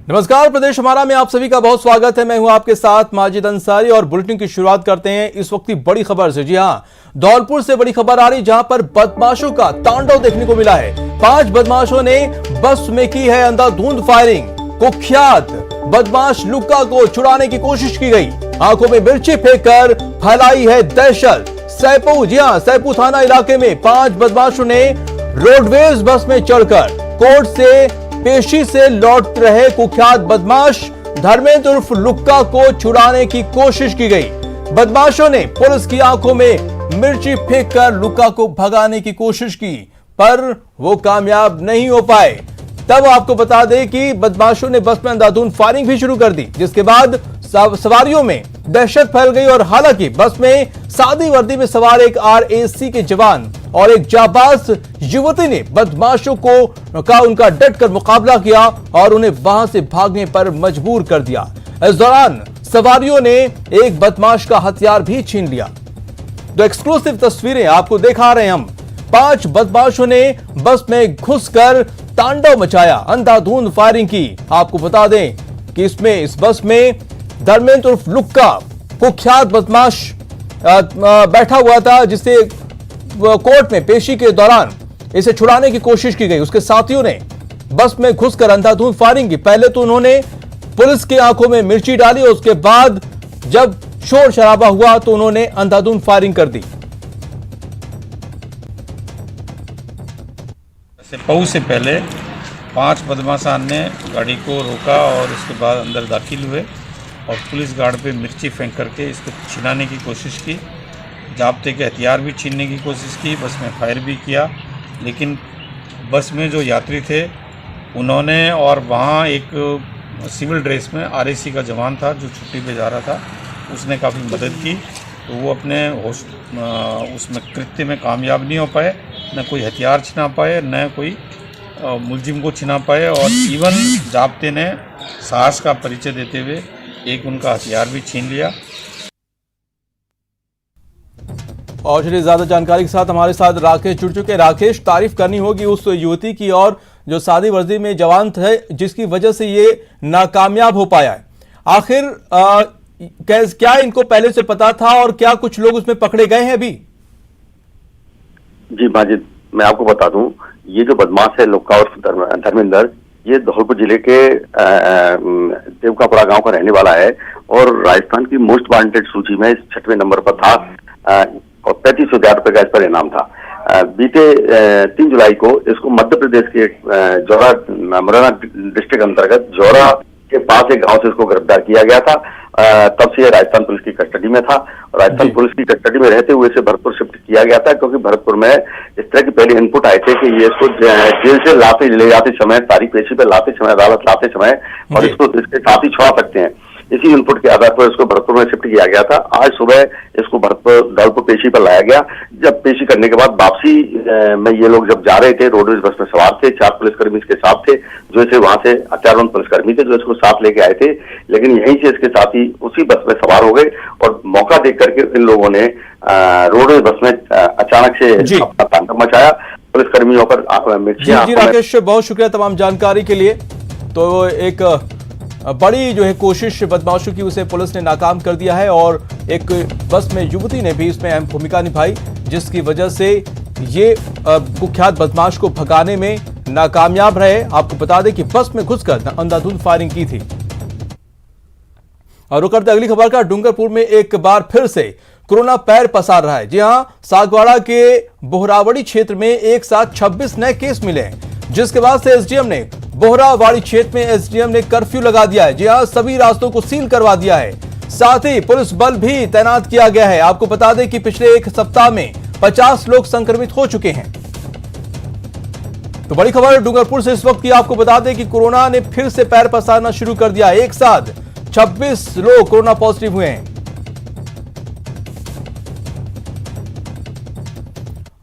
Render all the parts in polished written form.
नमस्कार, प्रदेश हमारा में आप सभी का बहुत स्वागत है। मैं हूं आपके साथ माजिद अंसारी और बुलेटिन की शुरुआत करते हैं इस वक्त की बड़ी खबर से। जी हां, धौलपुर से बड़ी खबर आ रही, जहां पर बदमाशों का तांडव देखने को मिला है। 5 बदमाशों ने बस में की है अंधाधुंध फायरिंग। कुख्यात बदमाश लुक्का को छुड़ाने की कोशिश की गई। आंखों में मिर्ची फेंककर फैलाई है दहशत। सैपू, जी हां, सैपू थाना इलाके में 5 बदमाशों ने रोडवेज बस में चढ़कर कोर्ट से पेशी से लौट रहे कुख्यात बदमाश धर्मेंद्र उर्फ लुक्का को छुड़ाने की कोशिश की गई। बदमाशों ने पुलिस की आंखों में मिर्ची फेंककर लुक्का को भगाने की कोशिश की, पर वो कामयाब नहीं हो पाए। तब आपको बता दें कि बदमाशों ने बस में अंधाधुंध फायरिंग भी शुरू कर दी, जिसके बाद सवारियों में दहशत फैल गई। और हालांकि बस में सादी वर्दी में सवार एक RAC के जवान और एक जाबाज युवती ने बदमाशों को उनका डटकर मुकाबला किया और उन्हें वहां से भागने पर मजबूर कर दिया। इस दौरान सवारियों ने एक बदमाश का हथियार भी छीन लिया। तो एक्सक्लूसिव तस्वीरें आपको दिखा रहे हैं हम। 5 बदमाशों ने बस में घुसकर तांडव मचाया, अंधाधुंध फायरिंग की। आपको बता दें कि इस बस में धर्मेंद्र उर्फ लुक्का कुख्यात बदमाश बैठा हुआ था, जिसे कोर्ट में पेशी के दौरान इसे छुड़ाने की कोशिश की गई। उसके साथियों ने बस में घुसकर अंधाधुंध फायरिंग की। पहले तो उन्होंने पुलिस की आंखों में मिर्ची डाली, और उसके बाद जब शोर शराबा हुआ तो उन्होंने अंधाधुंध फायरिंग कर दी। पऊ से पहले 5 बदमाशान ने गाड़ी को रोका और उसके बाद अंदर दाखिल हुए और पुलिस गार्ड पे मिर्ची फेंक करके इसको छिनाने की कोशिश की। जाब्ते के हथियार भी छीनने की कोशिश की, बस में फायर भी किया। लेकिन बस में जो यात्री थे उन्होंने, और वहाँ एक सिविल ड्रेस में RAC का जवान था जो छुट्टी पे जा रहा था, उसने काफ़ी मदद की। तो वो अपने उसमें कृत्य में कामयाब नहीं हो पाए, न कोई हथियार छिना पाए, न कोई मुलजिम को छिना पाए। और इवन जाब्ते ने साहस का परिचय देते हुए एक उनका हथियार भी छीन लिया। और चलिए ज्यादा जानकारी के साथ हमारे साथ राकेश जुड़ चुके हैं। राकेश, तारीफ करनी होगी उस युवती की और जो सादी वर्दी में जवान थे, जिसकी वजह से ये नाकामयाब हो पाया है। आखिर क्या इनको पहले से पता था और क्या कुछ लोग उसमें पकड़े गए हैं अभी? जी माजिद, मैं आपको बता दूं, ये जो बदमाश है लुक्का और धर्मेंद्र, ये धौलपुर जिले के देवकापुरा गांव का रहने वाला है और राजस्थान की मोस्ट वांटेड सूची में 6वें नंबर पर था और 35,000 रुपए का इस पर इनाम था। बीते 3 जुलाई को इसको मध्य प्रदेश के जौरा मुरैना डिस्ट्रिक्ट अंतर्गत जौरा के पास एक गांव से इसको गिरफ्तार किया गया था। तब से राजस्थान पुलिस की कस्टडी में था और राजस्थान पुलिस की कस्टडी में रहते हुए इसे भरतपुर शिफ्ट किया गया था, क्योंकि भरतपुर में इस तरह के पहले इनपुट आए थे कि ये इसको जेल से ले जाते समय, तारीख पेशी पे लाते समय, अदालत लाते समय और इसको इसके साथ ही छुड़ा सकते हैं। इसी इनपुट के आधार पर इसको भरतपुर में शिफ्ट किया गया था। आज सुबह इसको धौलपुर पेशी पर लाया गया। जब पेशी करने के बाद वापसी में ये लोग जब जा रहे थे, रोडवेज बस में सवार थे, 4 पुलिसकर्मी इसके साथ थे, जो इसे वहां से हथियारबंद पुलिसकर्मी थे जो इसको साथ लेके आए थे। लेकिन यहीं से इसके साथी उसी बस में सवार हो गए और मौका देख करके इन लोगों ने रोडवेज बस में अचानक से अपना तांडव मचाया। पुलिसकर्मियों पर मिर्चियां। जी राकेश, बहुत शुक्रिया तमाम जानकारी के लिए। तो एक बड़ी जो है कोशिश बदमाशों की, उसे पुलिस ने नाकाम कर दिया है और एक बस में युवती ने भी इसमें अहम भूमिका निभाई, जिसकी वजह से ये कुख्यात बदमाश को भगाने में नाकामयाब रहे। आपको बता दें कि बस में घुसकर अंधाधुंध फायरिंग की थी। और रुक करते अगली खबर का। डूंगरपुर में एक बार फिर से कोरोना पैर पसार रहा है। जी हां, सागवाड़ा के बोहरावड़ी क्षेत्र में एक साथ 26 नए केस मिले हैं, जिसके बाद से SDM ने बोहरावाड़ी क्षेत्र में SDM ने कर्फ्यू लगा दिया है। जी हां, सभी रास्तों को सील करवा दिया है। साथ ही पुलिस बल भी तैनात किया गया है। आपको बता दें कि पिछले एक सप्ताह में 50 लोग संक्रमित हो चुके हैं। तो बड़ी खबर डूंगरपुर से इस वक्त की आपको बता दें कि कोरोना ने फिर से पैर पसारना शुरू कर दिया। एक साथ 26 लोग कोरोना पॉजिटिव हुए हैं।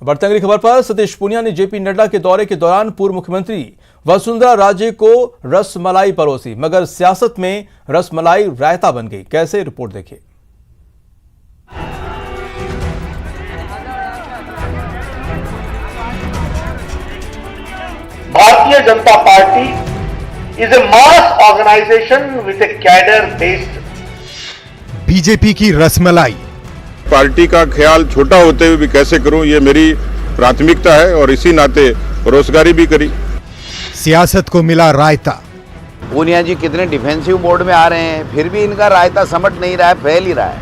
बढ़ते अगली खबर पर। सतीश पूनिया ने JP नड्डा के दौरे के दौरान पूर्व मुख्यमंत्री वसुंधरा राजे को रसमलाई परोसी, मगर सियासत में रसमलाई रायता बन गई। कैसे, रिपोर्ट देखिए। Bharatiya Janata party is a mass organization with a cadre based. BJP की रसमलाई। पार्टी का ख्याल छोटा होते हुए भी कैसे करूं, ये मेरी प्राथमिकता है और इसी नाते रोजगारी भी करी। सियासत को मिला रायता। पूनिया जी कितने डिफेंसिव मोड में आ रहे हैं, फिर भी इनका रायता समझ नहीं रहा है, फैल ही रहा है।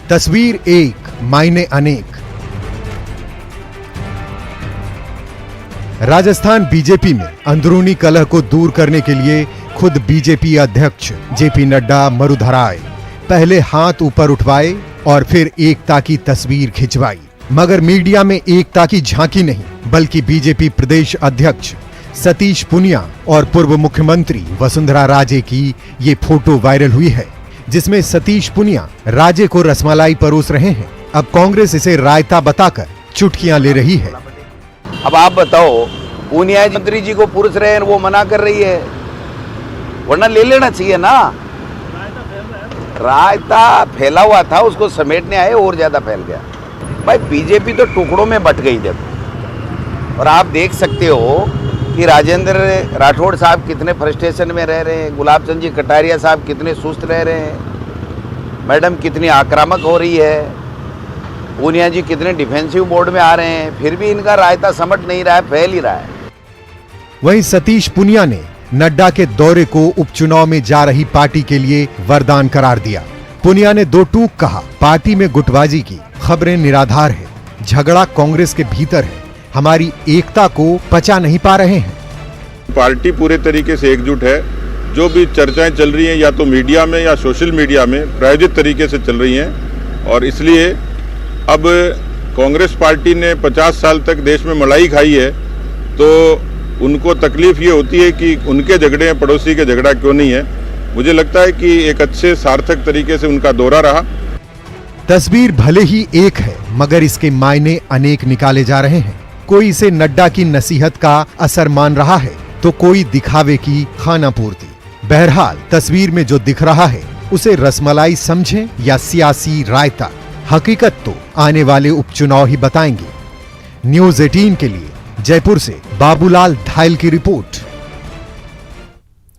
तस्वीर एक, मायने अनेक। राजस्थान बीजेपी में अंदरूनी कलह को दूर करने के लिए खुद बीजेपी अध्यक्ष जेपी नड्डा मरुधर आए। पहले हाथ ऊपर उठवाए और फिर एकता की तस्वीर खिंचवाई, मगर मीडिया में एकता की झांकी नहीं बल्कि बीजेपी प्रदेश अध्यक्ष सतीश पुनिया और पूर्व मुख्यमंत्री वसुंधरा राजे की ये फोटो वायरल हुई है, जिसमें सतीश पुनिया राजे को रसमलाई परोस रहे हैं। अब कांग्रेस इसे रायता बताकर चुटकियां ले रही है। अब आप बताओ, पूनिया मंत्री जी को पुरुष रहे हैं, वो मना कर रही है, वरना ले लेना चाहिए ना। रायता फैला हुआ था, उसको समेटने आए और ज्यादा फैल गया। भाई बीजेपी तो टुकड़ों में बट गई जब, और आप देख सकते हो कि राजेंद्र राठौड़ साहब कितने फ्रस्ट्रेशन में रह रहे हैं, गुलाब चंद जी कटारिया साहब कितने सुस्त रह रहे हैं, मैडम कितनी आक्रामक हो रही है, पूनिया जी कितने डिफेंसिव मोड में आ रहे हैं, फिर भी इनका रायता समझ नहीं रहा है, फैल ही रहा है। वहीं सतीश पुनिया ने नड्डा के दौरे को उपचुनाव में जा रही पार्टी के लिए वरदान करार दिया। पुनिया ने दो टूक कहा, पार्टी में गुटबाजी की खबरें निराधार है, झगड़ा कांग्रेस के भीतर है, हमारी एकता को पचा नहीं पा रहे हैं। पार्टी पूरे तरीके से एकजुट है। जो भी चर्चाएं चल रही हैं या तो मीडिया में या सोशल मीडिया में प्रायोजित तरीके से चल रही हैं, और इसलिए अब कांग्रेस पार्टी ने 50 साल तक देश में मलाई खाई है, तो उनको तकलीफ ये होती है कि उनके झगड़े हैं, पड़ोसी के झगड़ा क्यों नहीं है। मुझे लगता है कि एक अच्छे सार्थक तरीके से उनका दौरा रहा। तस्वीर भले ही एक है, मगर इसके मायने अनेक निकाले जा रहे हैं। कोई इसे नड्डा की नसीहत का असर मान रहा है, तो कोई दिखावे की खाना पूर्ति। बहरहाल तस्वीर में जो दिख रहा है उसे रसमलाई समझें या सियासी रायता, हकीकत तो आने वाले उपचुनाव ही बताएंगे। न्यूज़ 18 के लिए जयपुर से बाबूलाल धायल की रिपोर्ट।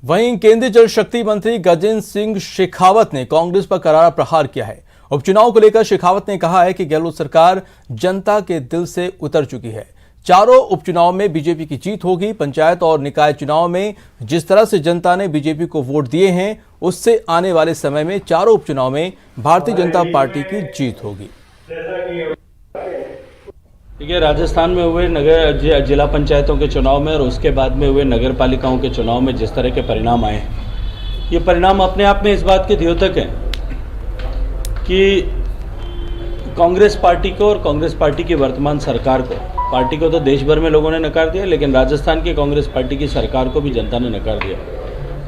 वहीं केंद्रीय जल शक्ति मंत्री गजेंद्र सिंह शेखावत ने कांग्रेस पर करारा प्रहार किया है। उपचुनाव को लेकर शेखावत ने कहा है कि गहलोत सरकार जनता के दिल से उतर चुकी है। चारों उपचुनाव में बीजेपी की जीत होगी। पंचायत और निकाय चुनाव में जिस तरह से जनता ने बीजेपी को वोट दिए हैं, उससे आने वाले समय में चारों उपचुनाव में भारतीय जनता पार्टी की जीत होगी। देखिए, राजस्थान में हुए नगर जिला पंचायतों के चुनाव में और उसके बाद में हुए नगर पालिकाओं के चुनाव में जिस तरह के परिणाम आए, ये परिणाम अपने आप में इस बात के द्योतक हैं कि कांग्रेस पार्टी को और कांग्रेस पार्टी की वर्तमान सरकार को, पार्टी को तो देश भर में लोगों ने नकार दिया, लेकिन राजस्थान की कांग्रेस पार्टी की सरकार को भी जनता ने नकार दिया।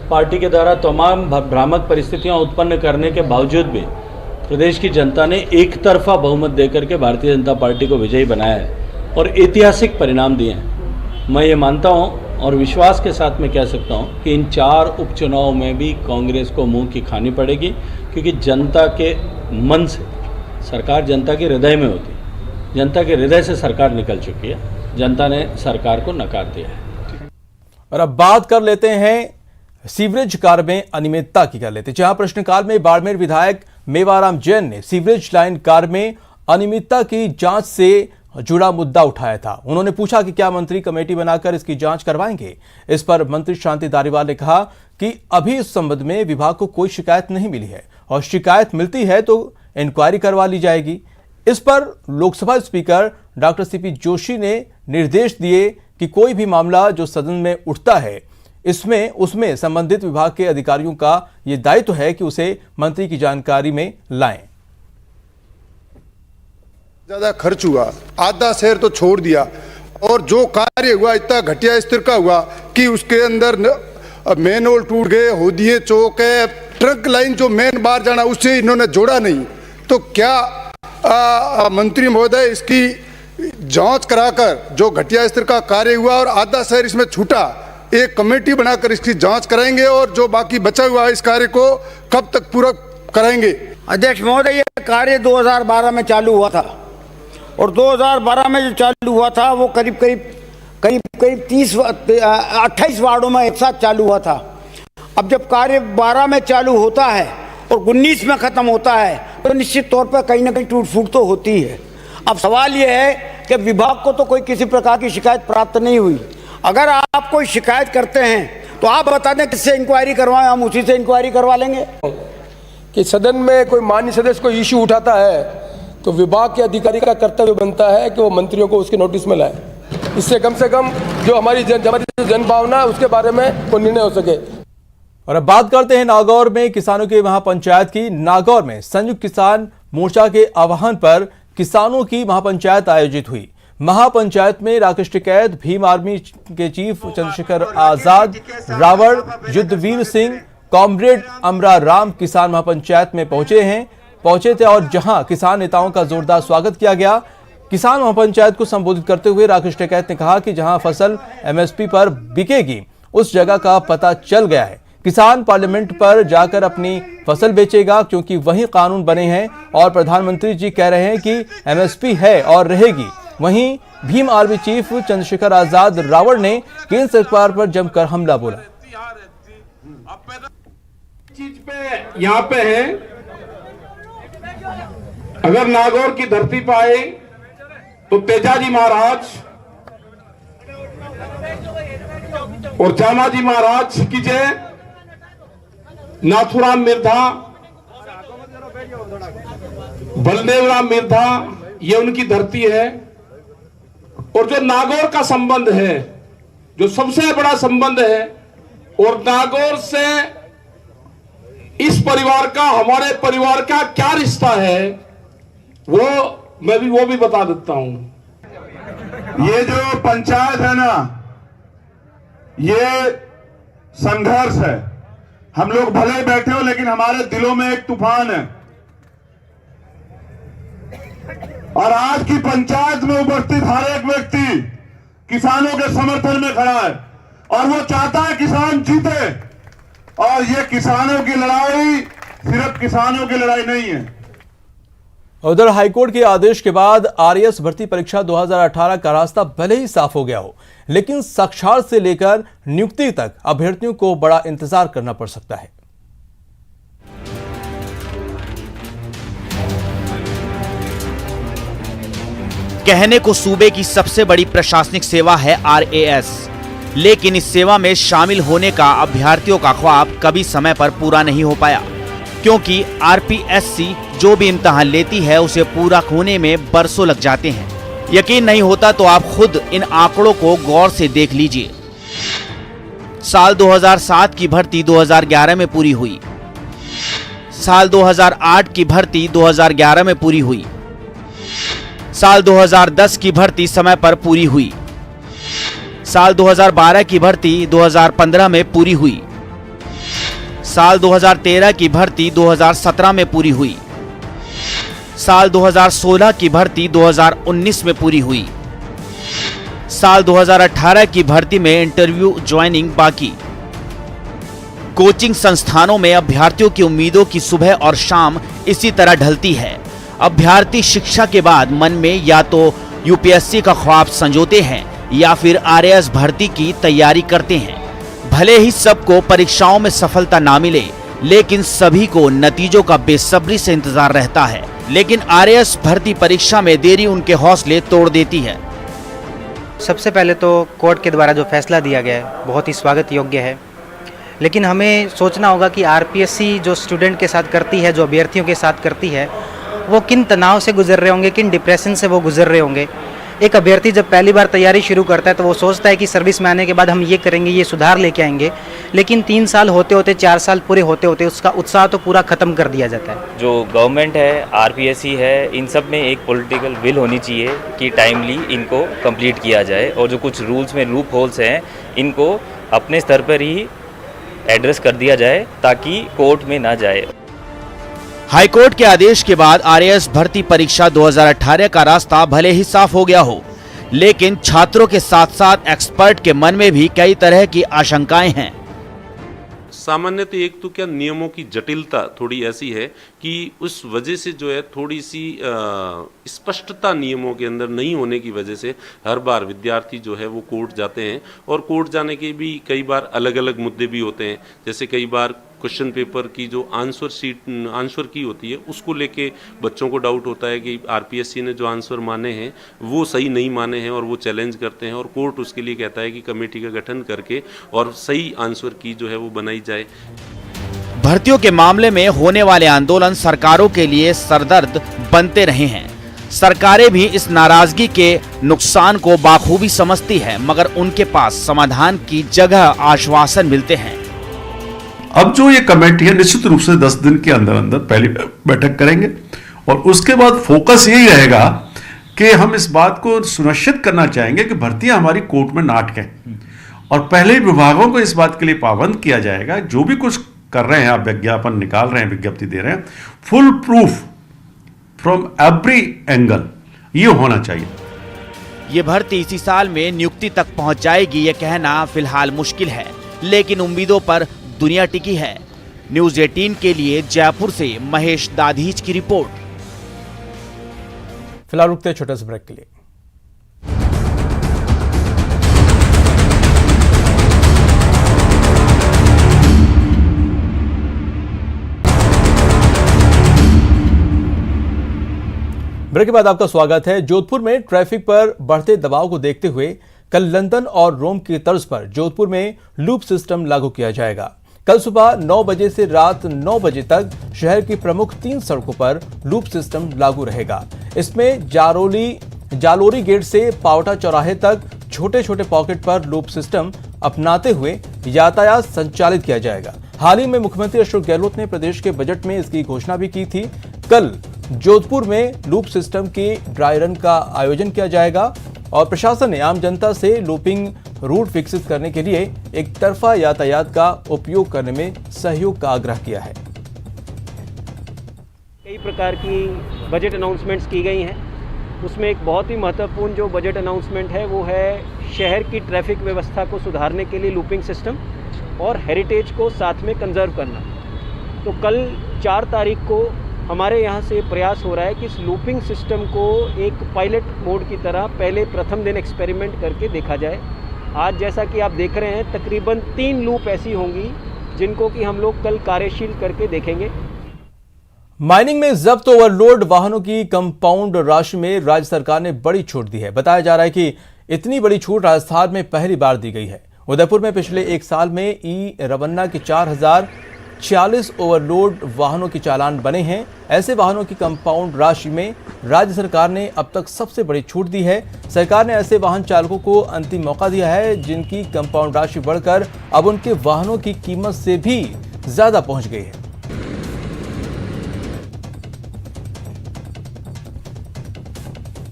पार्टी के द्वारा तमाम भ्रामक परिस्थितियां उत्पन्न करने के बावजूद भी प्रदेश की जनता ने एक तरफा बहुमत देकर के भारतीय जनता पार्टी को विजयी बनाया है और ऐतिहासिक परिणाम दिए हैं। मैं ये मानता हूँ और विश्वास के साथ मैं कह सकता हूँ कि इन 4 उपचुनाव में भी कांग्रेस को मुंह की खानी पड़ेगी, क्योंकि जनता के मन से सरकार जनता के हृदय में होती है। जनता के हृदय से सरकार निकल चुकी है, जनता ने सरकार को नकार दिया है। और अब बात कर लेते हैं सीवरेज कार्य में अनियमितता की कर लेते हैं, जहां प्रश्नकाल में बाड़मेर विधायक मेवाराम जैन ने सीवरेज लाइन कार्य में अनियमितता की जांच से जुड़ा मुद्दा उठाया था। उन्होंने पूछा कि क्या मंत्री कमेटी बनाकर इसकी जांच करवाएंगे। इस पर मंत्री शांति धारीवाल ने कहा कि अभी इस संबंध में विभाग को कोई शिकायत नहीं मिली है और शिकायत मिलती है तो इंक्वायरी करवा ली जाएगी। इस पर Lok Sabha speaker doctor CP Joshi ने निर्देश दिए कि कोई भी मामला जो सदन में उठता है उसमें संबंधित विभाग के अधिकारियों का यह दायित्व है कि उसे मंत्री की जानकारी में लाएं। ज्यादा खर्च हुआ, आधा शहर तो छोड़ दिया, और जो कार्य हुआ इतना घटिया स्तर का हुआ कि उसके अंदर मेन होल टूट गए, होदिए चौक है, ट्रक लाइन जो मेन बाहर जाना उससे इन्होंने जोड़ा नहीं। तो क्या मंत्री महोदय इसकी जांच कराकर जो घटिया स्तर का कार्य हुआ और आधा शहर इसमें छूटा, एक कमेटी बनाकर इसकी जांच कराएंगे और जो बाकी बचा हुआ है इस कार्य को कब तक पूरा कराएंगे। अध्यक्ष महोदय, ये कार्य 2012 में चालू हुआ था और 2012 में जो चालू हुआ था वो करीब करीब 28 वार्डों में एक साथ चालू हुआ था। अब जब कार्य 12 में चालू होता है और 19 में ख़त्म होता है तो निश्चित तौर पर कहीं ना कहीं टूट फूट तो होती है। अब सवाल ये है कि विभाग को तो कोई किसी प्रकार की शिकायत प्राप्त नहीं हुई। अगर आप कोई शिकायत करते हैं तो आप बता दें किससे इंक्वायरी करवाएं, हम उसी से इंक्वायरी करवा लेंगे। कि सदन में कोई माननीय सदस्य कोई इश्यू उठाता है तो विभाग के अधिकारी का कर्तव्य बनता है कि वो मंत्रियों को उसके नोटिस में लाए। इससे कम से कम जो हमारी जनभावना है उसके बारे में कोई निर्णय हो सके। और अब बात करते हैं नागौर में किसानों की महापंचायत की। नागौर में संयुक्त किसान मोर्चा के आह्वान पर किसानों की महापंचायत आयोजित हुई। महापंचायत में राकेश टिकैत, भीम आर्मी के चीफ चंद्रशेखर आजाद, रावण, युद्धवीर सिंह, कॉमरेड अमरा राम किसान महापंचायत में पहुंचे थे और जहां किसान नेताओं का जोरदार स्वागत किया गया। किसान महापंचायत को संबोधित करते हुए राकेश टिकैत ने कहा कि जहां फसल एमएसपी पर बिकेगी उस जगह का पता चल गया है। किसान पार्लियामेंट पर जाकर अपनी फसल बेचेगा क्योंकि वही कानून बने हैं और प्रधानमंत्री जी कह रहे हैं कि एमएसपी है और रहेगी। वहीं भीम आर्मी चीफ चंद्रशेखर आजाद रावण ने केंद्र सरकार पर जमकर हमला बोला। चीज पे यहाँ पे है, अगर नागौर की धरती पर आए तो तेजाजी महाराज और जामाजी महाराज की जय, नाथुराम मिर्धा, बलदेवराम मिर्धा, ये उनकी धरती है। और जो नागौर का संबंध है, जो सबसे बड़ा संबंध है, और नागौर से इस परिवार का, हमारे परिवार का क्या रिश्ता है, वो भी बता देता हूं। ये जो पंचायत है ना, ये संघर्ष है। हम लोग भले ही बैठे हो लेकिन हमारे दिलों में एक तूफान है। और आज की पंचायत में उपस्थित हर एक व्यक्ति किसानों के समर्थन में खड़ा है और वो चाहता है किसान जीते। और ये किसानों की लड़ाई सिर्फ किसानों की लड़ाई नहीं है। उधर हाईकोर्ट के आदेश के बाद आरएएस भर्ती परीक्षा 2018 का रास्ता भले ही साफ हो गया हो, लेकिन साक्षात से लेकर नियुक्ति तक अभ्यर्थियों को बड़ा इंतजार करना पड़ सकता है। कहने को सूबे की सबसे बड़ी प्रशासनिक सेवा है आरएएस, लेकिन इस सेवा में शामिल होने का अभ्यर्थियों का ख्वाब कभी समय पर पूरा नहीं हो पाया, क्योंकि आरपीएससी जो भी इम्तिहान लेती है उसे पूरा होने में बरसों लग जाते हैं। यकीन नहीं होता तो आप खुद इन आंकड़ों को गौर से देख लीजिए। साल 2007 की भर्ती 2011 में पूरी हुई, साल 2008 की भर्ती 2011 में पूरी हुई, साल 2010 की भर्ती समय पर पूरी हुई, साल 2012 की भर्ती 2015 में पूरी हुई, साल 2013 की भर्ती 2017 में पूरी हुई, साल 2016 की भर्ती 2019 में पूरी हुई, साल 2018 की भर्ती में इंटरव्यू ज्वाइनिंग बाकी। कोचिंग संस्थानों में अभ्यर्थियों की उम्मीदों की सुबह और शाम इसी तरह ढलती है। अभ्यर्थी शिक्षा के बाद मन में या तो यूपीएससी का ख्वाब संजोते हैं या फिर आरएएस भर्ती की तैयारी करते हैं। भले ही सबको परीक्षाओं में सफलता ना मिले, लेकिन सभी को नतीजों का बेसब्री से इंतजार रहता है। लेकिन आरएएस भर्ती परीक्षा में देरी उनके हौसले तोड़ देती है। सबसे पहले तो कोर्ट के द्वारा जो फैसला दिया गया है बहुत ही स्वागत योग्य है, लेकिन हमें सोचना होगा कि आरपीएससी जो स्टूडेंट के साथ करती है, जो अभ्यर्थियों के साथ करती है, वो किन तनाव से गुजर रहे होंगे, किन डिप्रेशन से वो गुजर रहे होंगे। एक अभ्यर्थी जब पहली बार तैयारी शुरू करता है तो वो सोचता है कि सर्विस में आने के बाद हम ये करेंगे, ये सुधार लेके आएंगे, लेकिन 3 साल होते होते, 4 साल पूरे होते होते उसका उत्साह तो पूरा ख़त्म कर दिया जाता है। जो गवर्नमेंट है, आरपीएससी है, इन सब में एक पॉलिटिकल विल होनी चाहिए कि टाइमली इनको कंप्लीट किया जाए और जो कुछ रूल्स में लूप होल्स हैं इनको अपने स्तर पर ही एड्रेस कर दिया जाए ताकि कोर्ट में ना जाए। हाईकोर्ट के आदेश के बाद आरएएस भर्ती परीक्षा 2018 का रास्ता भले ही साफ हो गया हो, लेकिन छात्रों के साथ साथ एक्सपर्ट के मन में भी कई तरह की आशंकाएं हैं। सामान्यतः एक तो क्या नियमों की जटिलता थोड़ी ऐसी है कि उस वजह से जो है थोड़ी सी स्पष्टता नियमों के अंदर नहीं होने की वजह से हर बार विद्यार्थी जो है वो कोर्ट जाते हैं और कोर्ट जाने के भी कई बार अलग अलग मुद्दे भी होते हैं। जैसे कई बार क्वेश्चन पेपर की जो आंसर की होती है उसको लेके बच्चों को डाउट होता है कि आरपीएससी ने जो आंसर माने हैं वो सही नहीं माने हैं और वो चैलेंज करते हैं और कोर्ट उसके लिए कहता है कि कमेटी का गठन करके और सही आंसर की जो है वो बनाई जाए। भर्तियों के मामले में होने वाले आंदोलन सरकारों के लिए सरदर्द बनते रहे हैं। सरकारें भी इस नाराजगी के नुकसान को बाखूबी समझती है, मगर उनके पास समाधान की जगह आश्वासन मिलते हैं। अब जो ये कमेटी है निश्चित रूप से 10 दिन के अंदर अंदर पहली बैठक करेंगे और उसके बाद फोकस यही रहेगा कि हम इस बात को सुनिश्चित करना चाहेंगे कि भर्तियां हमारी कोर्ट में ना अटकें और पहले विभागों को इस बात के लिए पाबंद किया जाएगा। जो भी कुछ कर रहे हैं, आप विज्ञापन निकाल रहे हैं, विज्ञप्ति दे रहे हैं, full proof from every angle ये होना चाहिए। ये भर्ती इसी साल में नियुक्ति तक पहुंच जाएगी ये कहना फिलहाल मुश्किल है, लेकिन उम्मीदों पर दुनिया टिकी है। न्यूज़ 18 के लिए जयपुर से महेश दाधीच की रिपोर्ट। फिलहाल रुकते हैं छोटे से ब्रेक के लिए। ब्रेक के बाद आपका स्वागत है। जोधपुर में ट्रैफिक पर बढ़ते दबाव को देखते हुए कल लंदन और रोम की तर्ज पर जोधपुर में लूप सिस्टम लागू किया जाएगा। कल सुबह 9 बजे से रात 9 बजे तक शहर की प्रमुख 3 सड़कों पर लूप सिस्टम लागू रहेगा। इसमें जालोरी गेट से पावटा चौराहे तक छोटे छोटे पॉकेट पर लूप सिस्टम अपनाते हुए यातायात संचालित किया जाएगा। हाल ही में मुख्यमंत्री अशोक गहलोत ने प्रदेश के बजट में इसकी घोषणा भी की थी। कल जोधपुर में लूप सिस्टम के ड्राई रन का आयोजन किया जाएगा और प्रशासन ने आम जनता से लूपिंग रूट विकसित करने के लिए एक तरफा यातायात का उपयोग करने में सहयोग का आग्रह किया है। कई प्रकार की बजट अनाउंसमेंट्स की गई हैं, उसमें एक बहुत ही महत्वपूर्ण जो बजट अनाउंसमेंट है वो है शहर की ट्रैफिक व्यवस्था को सुधारने के लिए लूपिंग सिस्टम और हेरिटेज को साथ में कंजर्व करना। तो कल 4 तारीख को हमारे यहाँ से प्रयास हो रहा है कि इस लूपिंग सिस्टम को एक पायलट मोड की तरह पहले प्रथम दिन एक्सपेरिमेंट करके देखा जाए। आज जैसा कि आप देख रहे हैं तकरीबन 3 लूप ऐसी होंगी जिनको कि हम लोग कल कार्यशील करके देखेंगे। माइनिंग में जब्त ओवरलोड वाहनों की कंपाउंड राशि में राज्य सरकार ने बड़ी छूट दी है। बताया जा रहा है कि इतनी बड़ी छूट राजस्थान में पहली बार दी गई है। उदयपुर में पिछले एक साल में ई रवन्ना के 4046 ओवरलोड वाहनों के चालान बने हैं। ऐसे वाहनों की कंपाउंड राशि में राज्य सरकार ने अब तक सबसे बड़ी छूट दी है। सरकार ने ऐसे वाहन चालकों को अंतिम मौका दिया है जिनकी कंपाउंड राशि बढ़कर अब उनके वाहनों की कीमत से भी ज्यादा पहुंच गई है।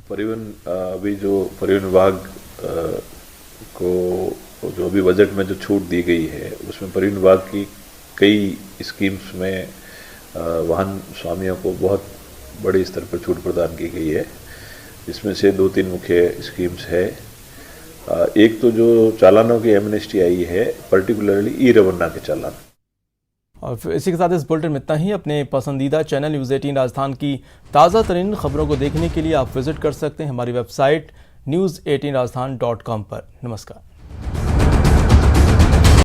परिवहन अभी जो परिवहन विभाग को जो अभी बजट में जो छूट दी गई है उसमें परिवहन विभाग की कई स्कीम्स में वाहन स्वामियों को बहुत बड़े स्तर पर छूट प्रदान की गई है। इसमें से 2-3 मुख्य स्कीम्स है। एक तो जो चालानों की एमनेस्टी आई है, पर्टिकुलरली ई रवन्ना के चालान। और इसी के साथ इस बुलेटिन में इतना ही। अपने पसंदीदा चैनल न्यूज़ 18 राजस्थान की ताज़ा तरीन खबरों को देखने के लिए आप विजिट कर सकते हैं हमारी वेबसाइट news18rajasthan.com पर। नमस्कार।